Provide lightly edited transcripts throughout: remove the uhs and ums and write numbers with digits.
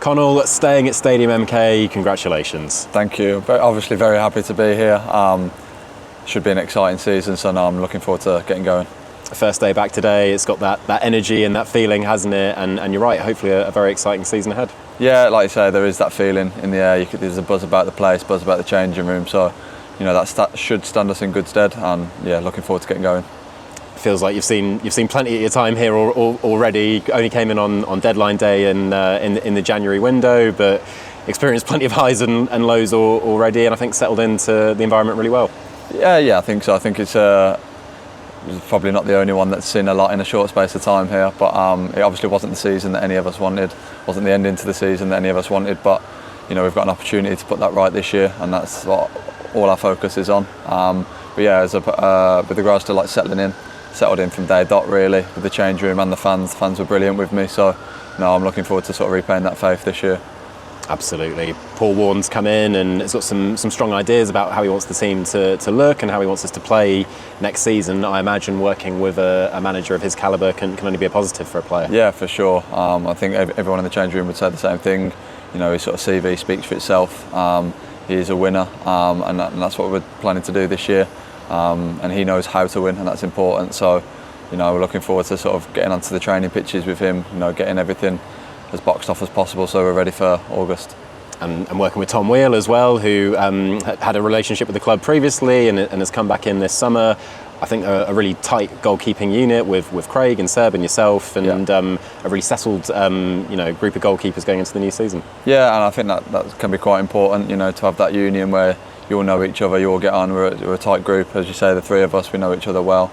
Connal staying at Stadium MK, congratulations. Thank you. Obviously very happy to be here. Should be an exciting season, so now I'm looking forward to getting going. First day back today, it's got that energy and that feeling, hasn't it? And you're right, hopefully a very exciting season ahead. Yeah, like you say, there is that feeling in the air. There's a buzz about the place, buzz about the changing room, so that should stand us in good stead, and yeah, looking forward to getting going. Feels like you've seen plenty of your time here already. Only came in on deadline day in the January window, but experienced plenty of highs and lows already, and I think settled into the environment really well. Yeah, I think so. I think it's probably not the only one that's seen a lot in a short space of time here, but it obviously wasn't the season that any of us wanted, wasn't the ending to the season that any of us wanted, but we've got an opportunity to put that right this year, and that's what all our focus is on. But yeah, with regards to settled in from day dot really, with the change room and the fans were brilliant with me, so I'm looking forward to sort of repaying that faith this year. Absolutely. Paul Warren's come in and has got some strong ideas about how he wants the team to look and how he wants us to play next season. I imagine working with a manager of his calibre can only be a positive for a player. Yeah, for sure. I think everyone in the change room would say the same thing. His sort of CV speaks for itself. He is a winner, and that's what we're planning to do this year. And he knows how to win, and that's important. So, we're looking forward to sort of getting onto the training pitches with him, getting everything as boxed off as possible so we're ready for August. And working with Tom Wheel as well, who had a relationship with the club previously and has come back in this summer. I think a really tight goalkeeping unit with Craig and Seb and yourself, and a really settled group of goalkeepers going into the new season. Yeah, and I think that can be quite important, to have that union where you all know each other, you all get on. We're a tight group, as you say, the three of us, we know each other well.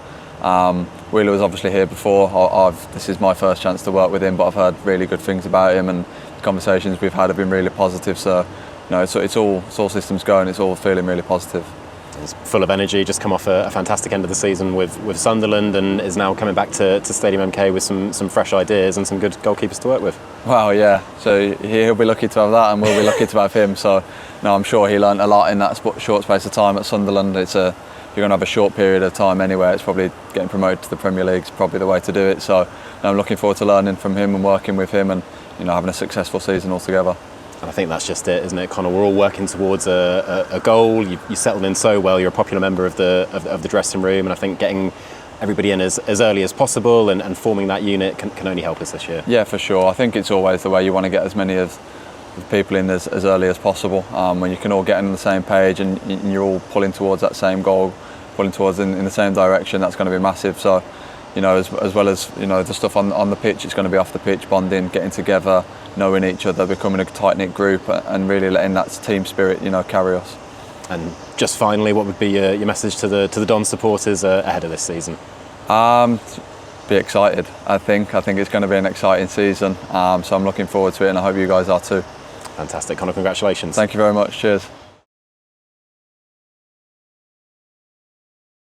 Wheeler was obviously here before. This is my first chance to work with him, but I've heard really good things about him, and the conversations we've had have been really positive. So, it's all systems going. It's all feeling really positive. He's full of energy. Just come off a fantastic end of the season with Sunderland, and is now coming back to Stadium MK with some fresh ideas and some good goalkeepers to work with. Wow, yeah. So he'll be lucky to have that, and we'll be lucky to have him. So, I'm sure he learned a lot in that short space of time at Sunderland. You're going to have a short period of time anyway. It's probably getting promoted to the Premier League is probably the way to do it. So I'm looking forward to learning from him and working with him, and having a successful season altogether. And I think that's just it, isn't it, Connal? We're all working towards a goal. You settled in so well. You're a popular member of the dressing room, and I think getting everybody in as early as possible and forming that unit can only help us this year. Yeah, for sure. I think it's always the way you want to get as many of the people in as early as possible. When you can all get on the same page and you're all pulling towards that same goal, pulling towards in the same direction, that's going to be massive. So, as well as the stuff on the pitch, it's going to be off the pitch, bonding, getting together, knowing each other, becoming a tight-knit group, and really letting that team spirit carry us. And just finally, what would be your message to the Don supporters ahead of this season? Be excited. I think it's going to be an exciting season, so I'm looking forward to it, and I hope you guys are too. Fantastic. Connal, congratulations. Thank you very much. Cheers.